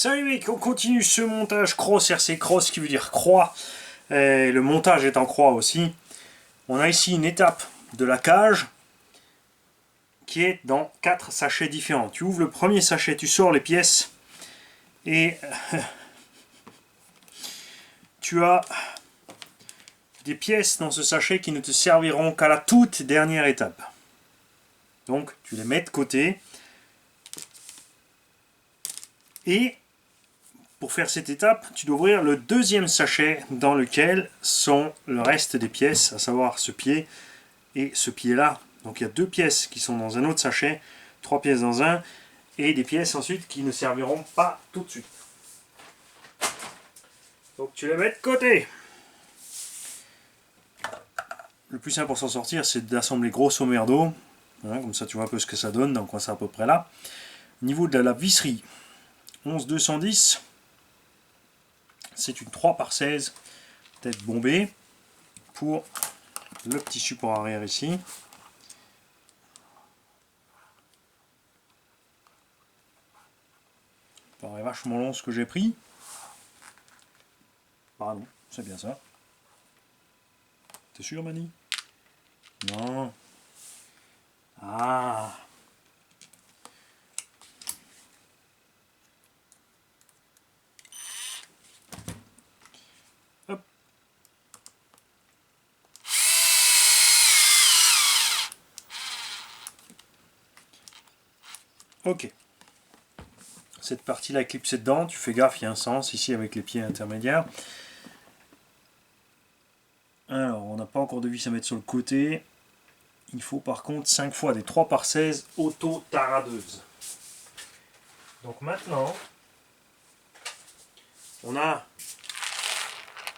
Salut mec, on continue ce montage cross, RC cross qui veut dire croix. Et le montage est en croix aussi. On a ici une étape de la cage qui est dans 4 sachets différents. Tu ouvres le premier sachet, tu sors les pièces et tu as des pièces dans ce sachet qui ne te serviront qu'à la toute dernière étape. Donc tu les mets de côté et pour faire cette étape, tu dois ouvrir le deuxième sachet dans lequel sont le reste des pièces, à savoir ce pied et ce pied-là. Donc il y a 2 pièces qui sont dans un autre sachet, 3 pièces dans un, et des pièces ensuite qui ne serviront pas tout de suite. Donc tu les mets de côté. Le plus simple pour s'en sortir, c'est d'assembler grosso merdo. Voilà, comme ça tu vois un peu ce que ça donne, donc c'est à peu près là. Au niveau de la visserie, 11-210. C'est une 3x16 tête bombée pour le petit support arrière ici. Ça paraît vachement long ce que j'ai pris. Pardon, c'est bien ça. T'es sûr, Mani? Non. Ah. Hop. Ok. Cette partie-là est clipsée dedans. Tu fais gaffe, il y a un sens ici avec les pieds intermédiaires. Alors, on n'a pas encore de vis à mettre sur le côté. Il faut par contre 5 fois des 3x16 auto-taradeuses. Donc maintenant, on a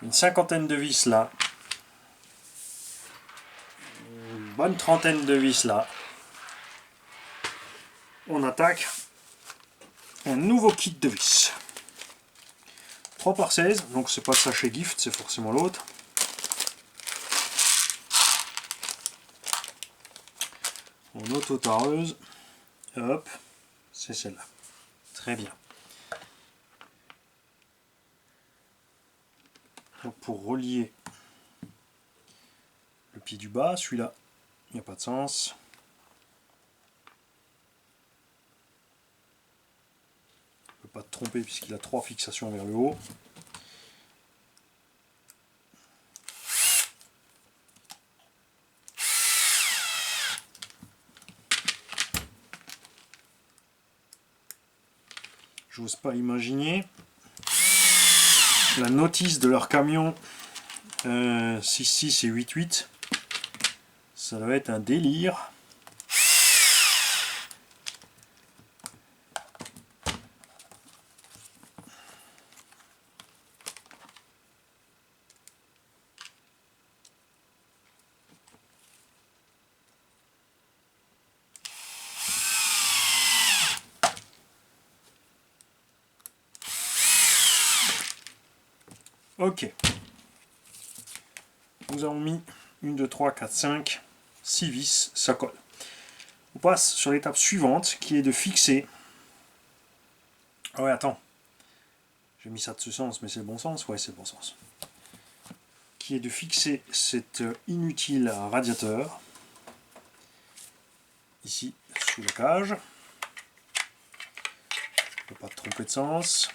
une cinquantaine de vis là. Une bonne trentaine de vis là. On attaque un nouveau kit de vis. 3x16, donc c'est pas le sachet gift, c'est forcément l'autre. En auto-tareuse, hop, c'est celle-là. Très bien. Donc pour relier le pied du bas, celui-là, il n'y a pas de sens. On ne peut pas te tromper puisqu'il a 3 fixations vers le haut. J'ose pas imaginer la notice de leur camion 6.6 et 8.8. Ça doit être un délire. Ok. Nous avons mis 1, 2, 3, 4, 5, 6 vis, ça colle. On passe sur l'étape suivante qui est de fixer. Ah ouais, attends. J'ai mis ça de ce sens, mais c'est le bon sens? Ouais, c'est le bon sens. Qui est de fixer cet inutile radiateur. Ici, sous la cage. Je ne peux pas te tromper de sens.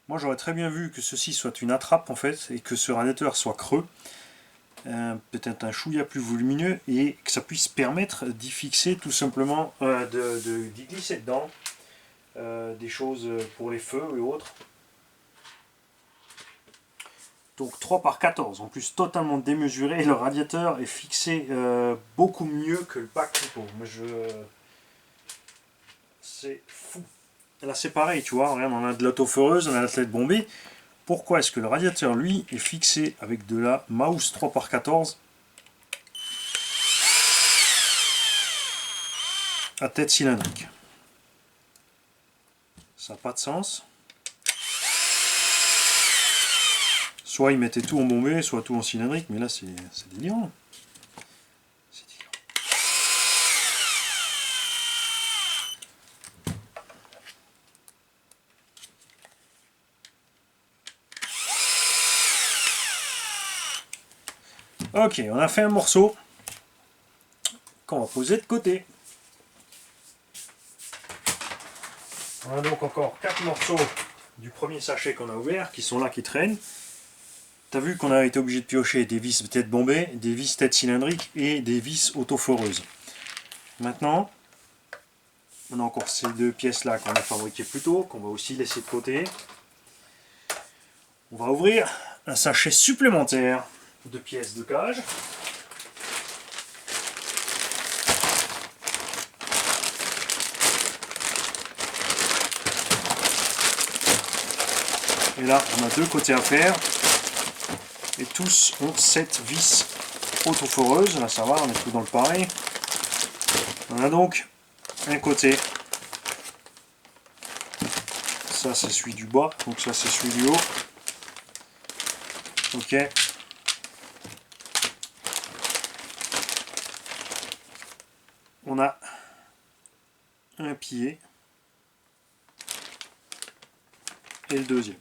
Moi j'aurais très bien vu que ceci soit une attrape en fait et que ce radiateur soit creux, peut-être un chouïa plus volumineux et que ça puisse permettre d'y fixer tout simplement, d'y glisser dedans des choses pour les feux et autres. Donc 3x14, en plus totalement démesuré, le radiateur est fixé beaucoup mieux que le pack Clipo. C'est fou. Là c'est pareil, tu vois, regarde, on a de l'auto-foreuse, on a la tête bombée. Pourquoi est-ce que le radiateur, lui, est fixé avec de la Mauss 3x14 à tête cylindrique? Ça n'a pas de sens. Soit ils mettaient tout en bombé, soit tout en cylindrique, mais là c'est délirant. C'est délirant. Ok, on a fait un morceau qu'on va poser de côté. On a donc encore 4 morceaux du premier sachet qu'on a ouvert qui sont là, qui traînent. Tu as vu qu'on a été obligé de piocher des vis tête bombée, des vis tête cylindrique et des vis autoforeuses. Maintenant, on a encore ces 2 pièces là qu'on a fabriquées plus tôt, qu'on va aussi laisser de côté. On va ouvrir un sachet supplémentaire de pièces de cage. Et là, on a 2 côtés à faire. Et tous ont 7 vis autoforeuses. Là, ça va, on est tout dans le pareil. On a donc un côté. Ça, c'est celui du bas. Donc ça, c'est celui du haut. Ok. On a un pied. Et le deuxième.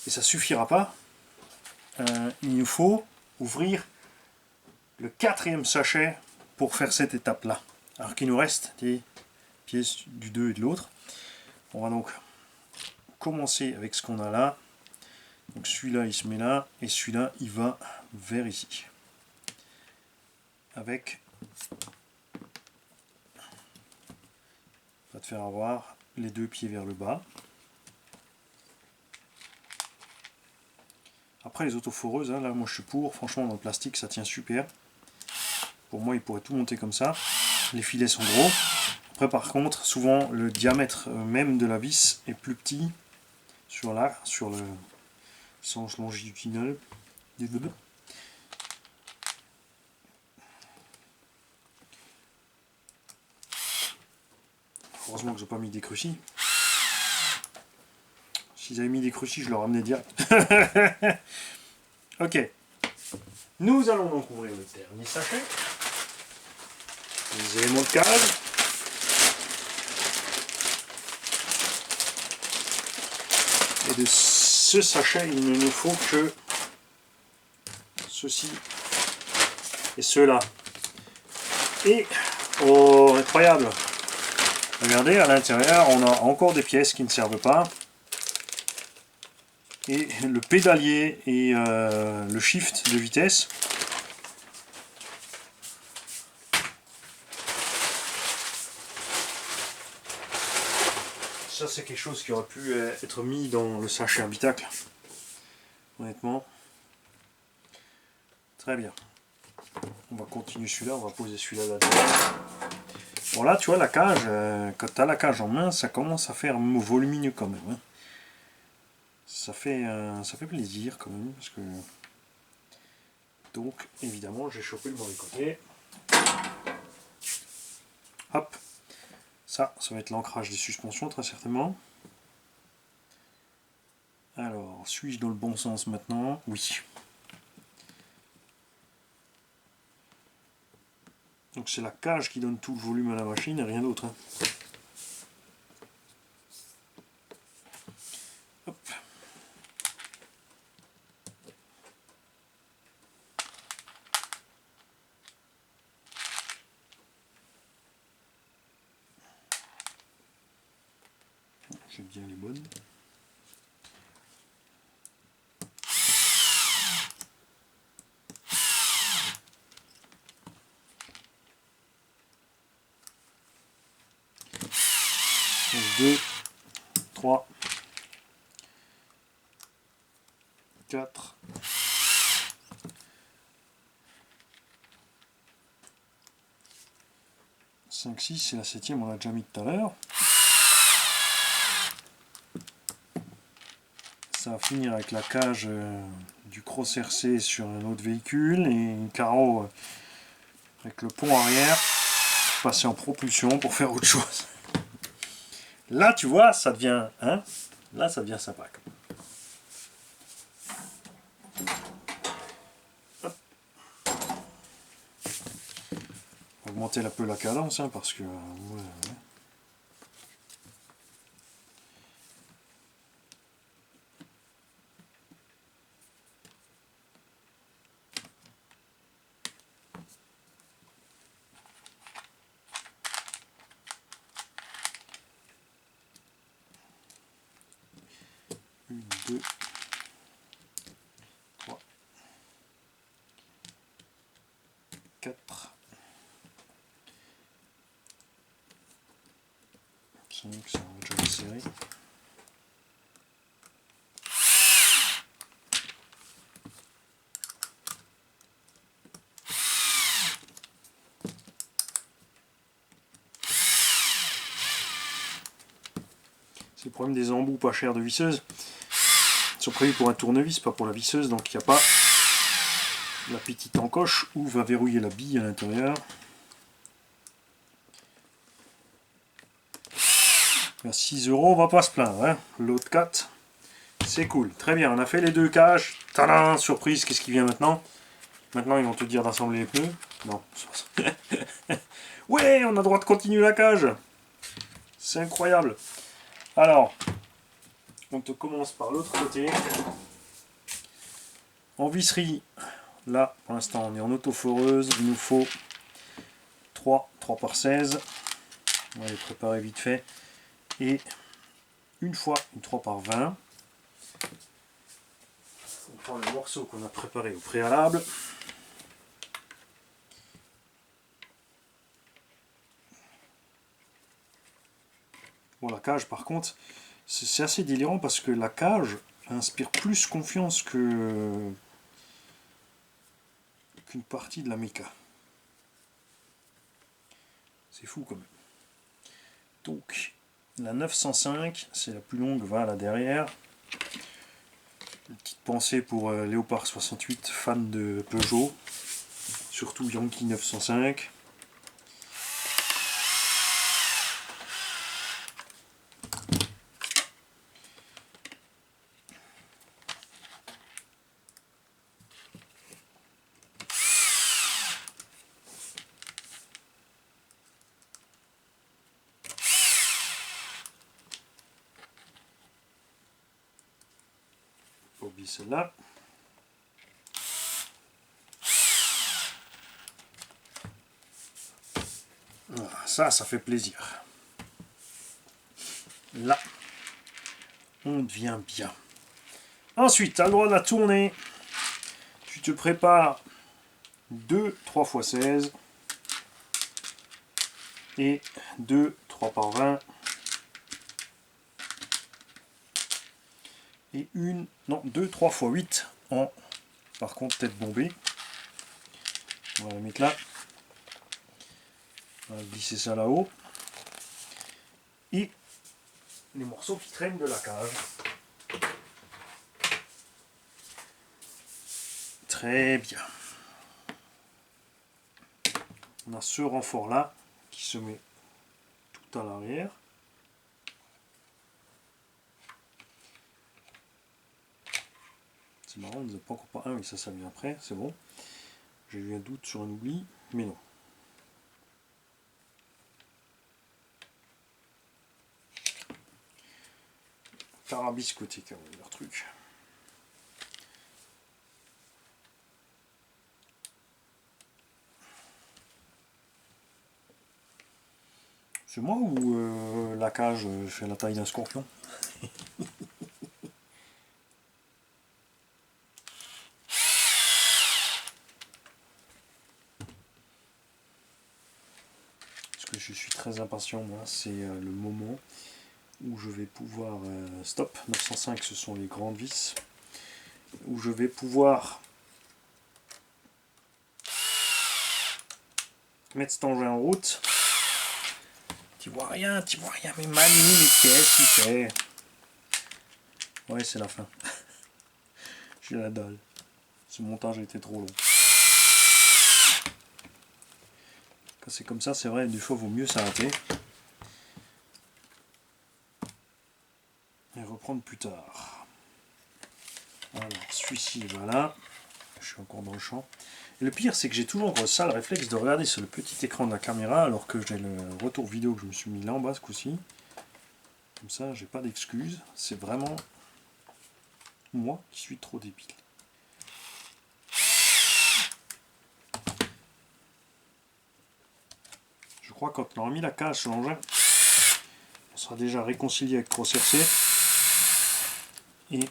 Et ça suffira pas. Il nous faut ouvrir le 4e sachet pour faire cette étape là. Alors qu'il nous reste des pièces du 2 et de l'autre. On va donc commencer avec ce qu'on a là. Donc celui-là il se met là et celui-là il va vers ici. Avec, va te faire avoir les 2 pieds vers le bas. Après les autoforeuses, hein, là moi je suis pour, franchement dans le plastique ça tient super. Pour moi il pourrait tout monter comme ça. Les filets sont gros. Après par contre, souvent le diamètre même de la vis est plus petit sur le sens longitudinal. Heureusement que j'ai pas mis des crucis. S'ils avaient mis des crucis, je leur ramenais direct. Ok. Nous allons donc ouvrir le dernier sachet. Les éléments de cage. Et de ce sachet, il ne nous faut que ceci et ceux-là. Et, oh, incroyable! Regardez, à l'intérieur, on a encore des pièces qui ne servent pas. Et le pédalier et le shift de vitesse. Ça, c'est quelque chose qui aurait pu être mis dans le sachet habitacle. Honnêtement. Très bien. On va continuer celui-là, on va poser celui-là là-dedans. Bon là, tu vois, la cage, quand tu as la cage en main, ça commence à faire volumineux quand même. Hein. Ça fait plaisir quand même, parce que... Donc, évidemment, j'ai chopé le mauvais côté. Hop. Ça va être l'ancrage des suspensions, très certainement. Alors, suis-je dans le bon sens maintenant? Oui. Donc c'est la cage qui donne tout le volume à la machine et rien d'autre. Hein. Hop. J'ai bien les bonnes. Donc 2, 3, 4, 5, 6, c'est la 7e, on l'a déjà mis tout à l'heure. Ça va finir avec la cage du Cross RC sur un autre véhicule et une carreau avec le pont arrière passer en propulsion pour faire autre chose. Là, tu vois, ça devient, hein, là, ça devient sympa. Hop. augmenter un peu la cadence, hein, parce que... ouais. 1, 2, 3, 4, 5, ça va déjà serré. C'est le problème des embouts pas chers de visseuse. Ils sont prévus pour un tournevis, pas pour la visseuse, donc il n'y a pas la petite encoche où va verrouiller la bille à l'intérieur. À 6 €, on va pas se plaindre. Hein. L'autre 4, c'est cool. Très bien, on a fait les 2 cages. Tadam, surprise, qu'est-ce qui vient maintenant? Maintenant, ils vont te dire d'assembler les pneus. Non. Ouais, on a le droit de continuer la cage. C'est incroyable. Alors, on te commence par l'autre côté. En visserie, là, pour l'instant, on est en autoforeuse. Il nous faut 3 par 16. On va les préparer vite fait. Et une fois une 3 par 20. On prend le morceau qu'on a préparé au préalable. Bon, la cage, par contre, c'est assez délirant parce que la cage inspire plus confiance qu'une partie de la méca. C'est fou quand même. Donc, la 905, c'est la plus longue, va là derrière. Une petite pensée pour Léopard 68, fan de Peugeot, surtout Yankee 905. Pas oublier celle-là. Voilà, ça fait plaisir. Là, on devient bien. Ensuite, tu as le droit de la tourner. Tu te prépares 2 3 x 16 et 2 3 par 20 et 2 3 x 8 en, par contre, tête bombée. On va la mettre là. On va glisser ça là-haut. Et les morceaux qui traînent de la cage. Très bien. On a ce renfort là qui se met tout à l'arrière. C'est marrant, on ne nous a pas encore pas. Ah oui, ça vient après, c'est bon. J'ai eu un doute sur un oubli, mais non. Tarabiscoté, quand même, leur truc. C'est moi ou la cage fait la taille d'un scorpion? Parce que je suis très impatient, moi, c'est le moment où je vais pouvoir... stop, 905 ce sont les grandes vis. Où je vais pouvoir mettre cet engin en route. Tu vois rien, mais Manu, mais qu'est-ce qu'il fait? Ouais, c'est la fin. J'ai la dalle. Ce montage a été trop long. Quand c'est comme ça, c'est vrai, des fois, il vaut mieux s'arrêter. Et reprendre plus tard. Alors, celui-ci, voilà. Je suis encore dans le champ. Et le pire, c'est que j'ai toujours ça, le réflexe de regarder sur le petit écran de la caméra, alors que j'ai le retour vidéo que je me suis mis là en bas ce coup-ci. Comme ça, j'ai pas d'excuses. C'est vraiment moi qui suis trop débile. Je crois que quand on aura mis la cage sur l'engin, on sera déjà réconcilié avec ProCRC. Et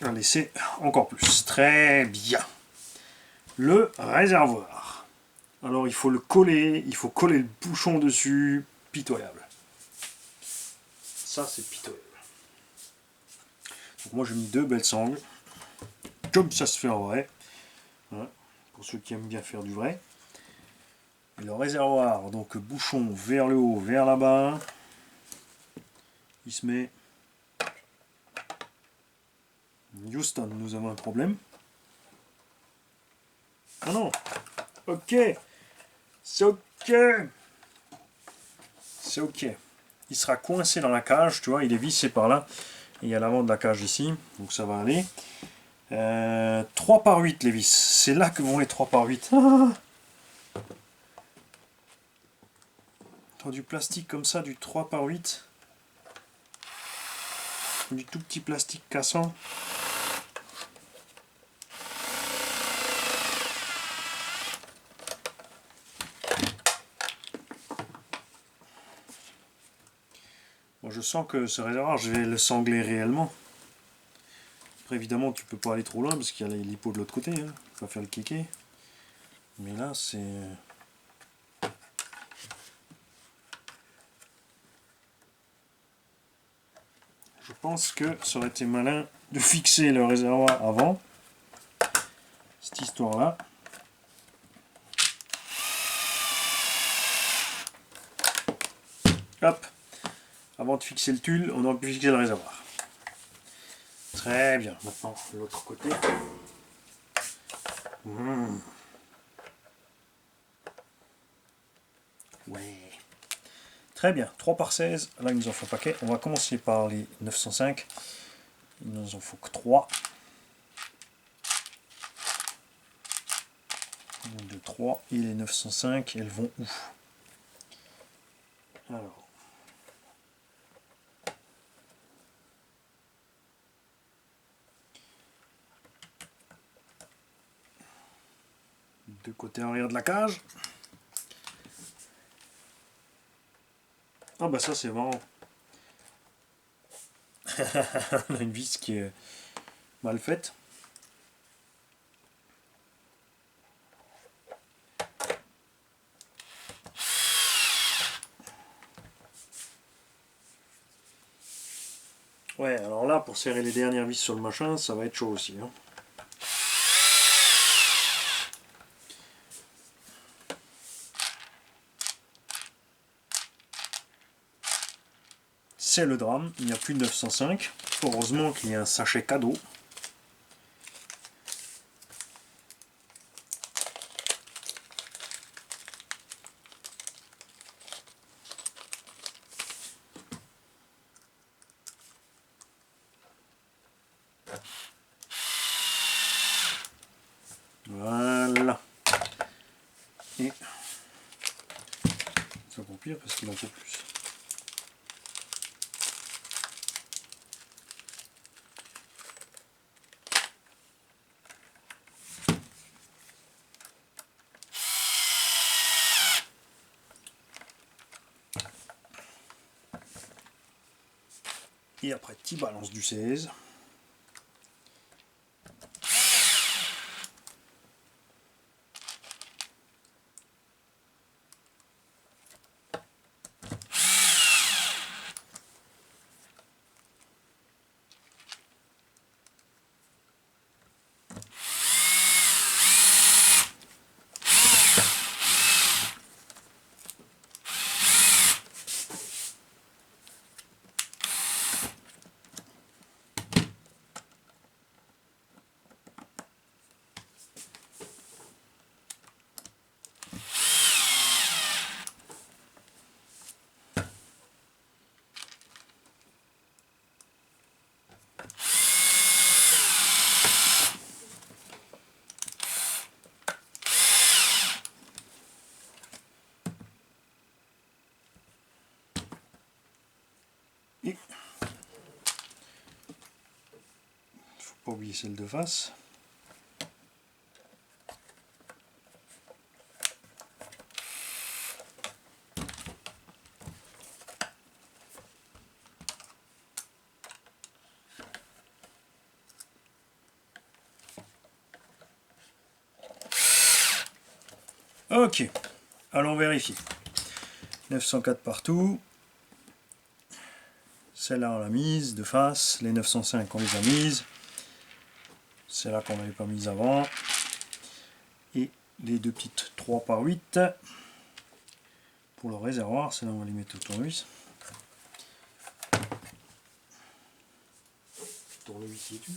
à laisser encore plus. Très bien. Le réservoir. Alors il faut le coller, il faut coller le bouchon dessus. Pitoyable. Ça c'est pitoyable. Donc moi j'ai mis 2 belles sangles. Comme ça se fait en vrai. Voilà. Pour ceux qui aiment bien faire du vrai. Et le réservoir, donc bouchon vers le haut, vers là-bas. Il se met. Houston, nous avons un problème. Ah non. Ok. C'est ok. C'est ok. Il sera coincé dans la cage, tu vois, il est vissé par là. Et il y a l'avant de la cage ici, donc ça va aller. 3 par 8 les vis. C'est là que vont les 3 par 8. Dans du plastique comme ça, du 3 par 8. Du tout petit plastique cassant. Bon, je sens que ce réservoir, je vais le sangler réellement. Après, évidemment, tu peux pas aller trop loin parce qu'il y a l'hippo de l'autre côté. Hein. Tu vas faire le kéké. Mais là, c'est... Je pense que ça aurait été malin de fixer le réservoir avant. Cette histoire-là. Hop. Avant de fixer le tulle, on aurait pu fixer le réservoir. Très bien. Maintenant, l'autre côté. Ouais. Très bien. 3 par 16. Là, il nous en faut un paquet. On va commencer par les 905. Il nous en faut que 3. 1, 2, 3. Et les 905, elles vont où? Alors. De côté arrière de la cage. Ah bah ça c'est marrant. On a une vis qui est mal faite. Ouais, alors là, pour serrer les dernières vis sur le machin, ça va être chaud aussi. Hein. C'est le drame, il n'y a plus de 905. Heureusement qu'il y a un sachet cadeau. Voilà. Et c'est encore pire parce qu'il en faut plus. Et après, tu balances du 16. Pas oublier celle de face. Ok, allons vérifier. 904 partout. Celle-là on l'a mise de face. Les 905 on les a mises. Celle-là qu'on n'avait pas mise avant. Et les deux petites 3 par 8 pour le réservoir. Celle-là on va les mettre au tournevis. Tournevis et tout.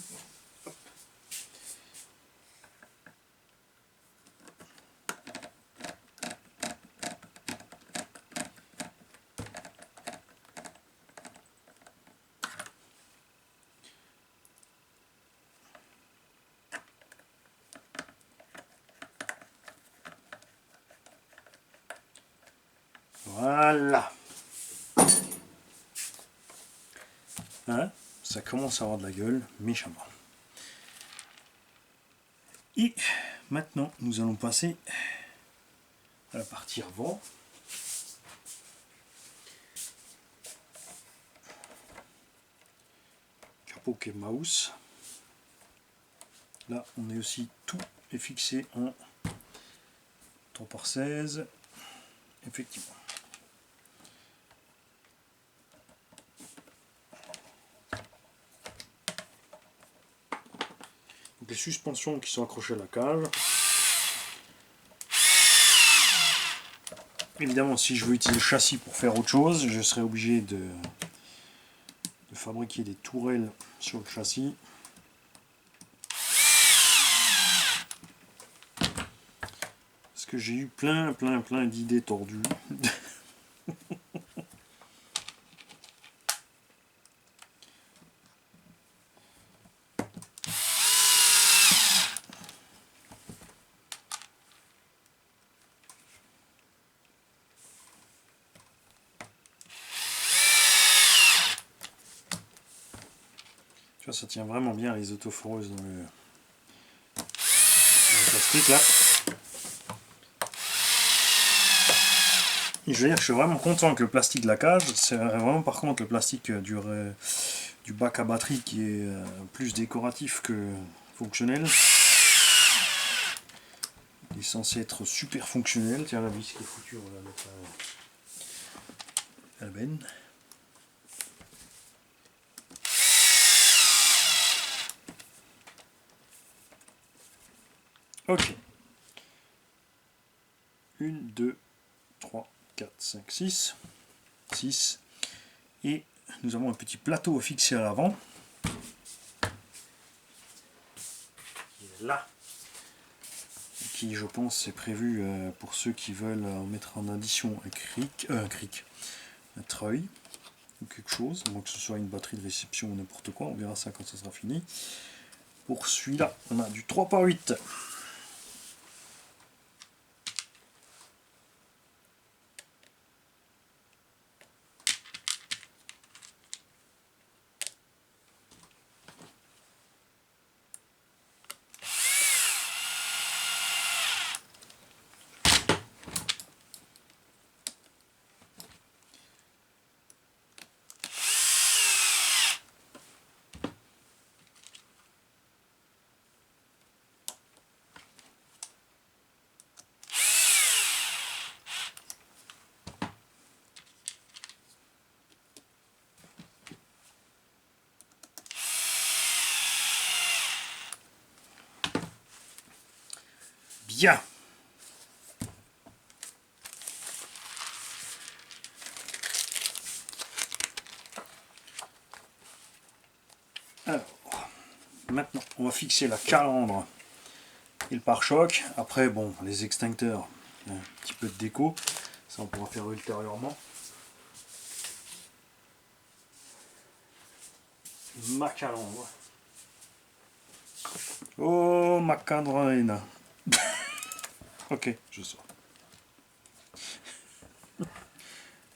Voilà. Hein, ça commence à avoir de la gueule, méchamment. Et maintenant, nous allons passer à la partie avant. Capot et mouse. Là, on est aussi tout est fixé en 3 par 16. Effectivement. Donc les suspensions qui sont accrochées à la cage. Évidemment, si je veux utiliser le châssis pour faire autre chose, je serai obligé de fabriquer des tourelles sur le châssis. Parce que j'ai eu plein d'idées tordues. Tu vois, ça tient vraiment bien les autoforeuses dans le plastique là. Et je veux dire que je suis vraiment content que le plastique de la cage, c'est vraiment par contre le plastique du bac à batterie qui est plus décoratif que fonctionnel. Il est censé être super fonctionnel. Tiens, la vis qui est foutue, on va la mettre à la benne. Ok. 1, 2, 3, 4, 5, 6. 6. Et nous avons un petit plateau fixé à l'avant. Qui est là. Qui, je pense, est prévu pour ceux qui veulent en mettre en addition un treuil ou quelque chose, donc que ce soit une batterie de réception ou n'importe quoi, on verra ça quand ça sera fini. Pour celui-là, on a du 3 par 8. Bien. Alors, maintenant, on va fixer la calandre et le pare-choc. Après, bon, les extincteurs, un petit peu de déco, ça on pourra faire ultérieurement. Ma calandre. Oh, ma cadrena. Ok, je sors.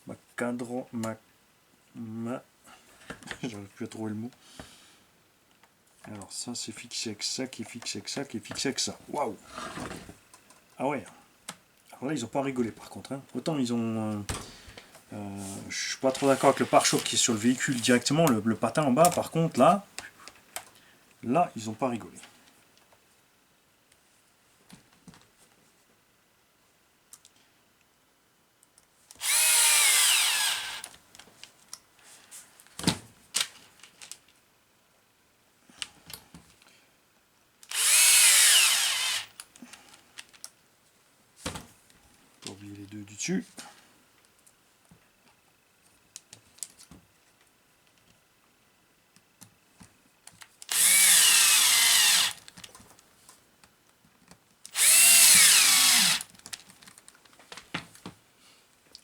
Ma cadre, ma... J'arrive plus à trouver le mot. Alors ça c'est fixé avec ça, qui est fixé avec ça, qui est fixé avec ça. Waouh. Ah ouais. Alors là ils ont pas rigolé par contre. Hein. Autant ils ont... je suis pas trop d'accord avec le pare-choc qui est sur le véhicule directement, le patin en bas. Par contre là ils ont pas rigolé. Pas oublier les deux du dessus.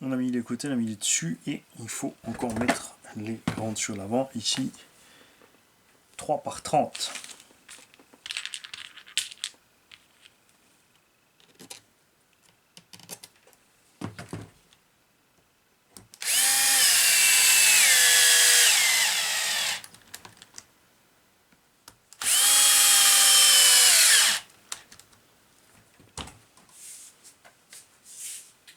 On a mis les côtés, on a mis les dessus et il faut encore mettre les grandes sur l'avant ici 3 par 30.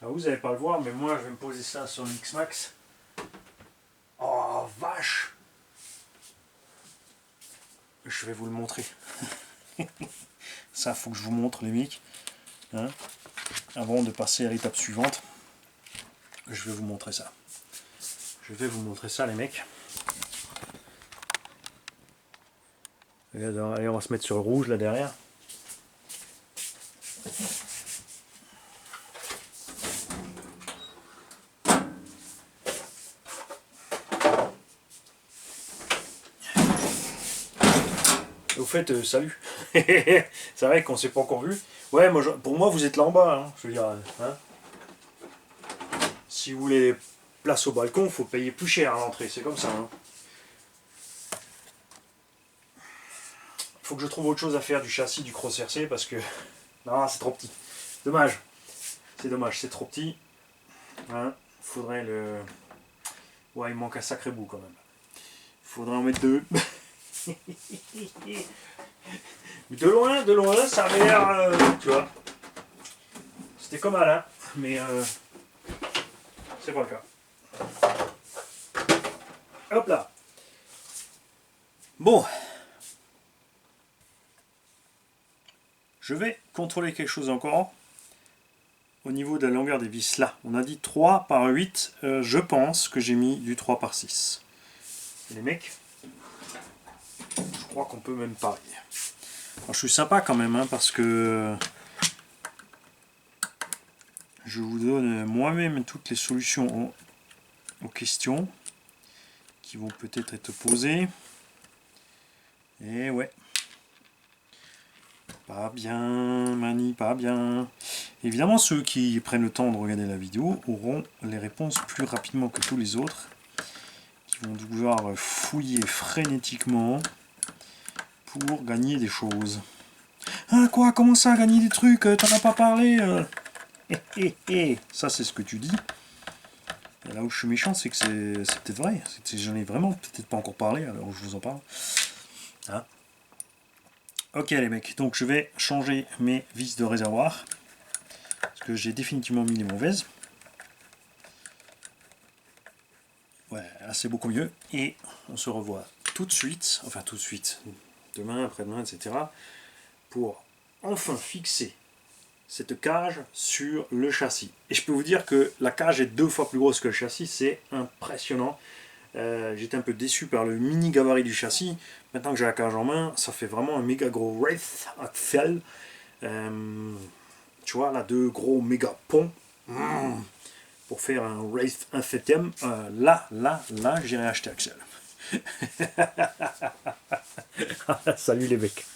Alors vous n'allez pas le voir, mais moi je vais me poser ça sur le X-Max. Oh vache! Je vais vous le montrer. Ça, faut que je vous montre les mecs. Hein, avant de passer à l'étape suivante, je vais vous montrer ça. Je vais vous montrer ça les mecs. Allez, on va se mettre sur le rouge là derrière. Au fait, salut. C'est vrai qu'on s'est pas encore vu. Ouais, moi, pour moi, vous êtes là en bas. Hein, je veux dire, hein. Si vous voulez place au balcon, il faut payer plus cher à l'entrée. C'est comme ça. Hein. Faut que je trouve autre chose à faire du châssis du Cross RC parce que non, c'est trop petit. Dommage. C'est dommage, c'est trop petit. Hein, faudrait le. Ouais, il manque un sacré bout quand même. Il faudrait en mettre deux. De loin, ça avait l'air, tu vois. C'était comme Alain, mais c'est pas le cas. Hop là. Bon. Je vais contrôler quelque chose encore. Au niveau de la longueur des vis, là, on a dit 3 par 8. Je pense que j'ai mis du 3 par 6. Et les mecs, je crois qu'on peut même parier. Alors, je suis sympa quand même, hein, parce que je vous donne moi-même toutes les solutions aux questions qui vont peut-être être posées. Et ouais. Pas bien, Mani, pas bien. Évidemment, ceux qui prennent le temps de regarder la vidéo auront les réponses plus rapidement que tous les autres, qui vont devoir fouiller frénétiquement pour gagner des choses. Ah quoi, comment ça, gagner des trucs? T'en as pas parlé Ça, c'est ce que tu dis. Et là où je suis méchant, c'est que c'est peut-être vrai. J'en ai vraiment peut-être pas encore parlé, alors je vous en parle. Hein? Ok les mecs, donc je vais changer mes vis de réservoir. Parce que j'ai définitivement mis les mauvaises. Ouais, là c'est beaucoup mieux. Et on se revoit tout de suite, enfin tout de suite, demain, après-demain, etc. pour enfin fixer cette cage sur le châssis. Et je peux vous dire que la cage est 2 fois plus grosse que le châssis, c'est impressionnant. J'étais un peu déçu par le mini gabarit du châssis. Maintenant que j'ai la cage en main, ça fait vraiment un méga gros Wraith Axel. Tu vois, là, 2 gros méga ponts. Pour faire un Wraith 1 septième. Là, j'irai acheter Axel. Salut les mecs.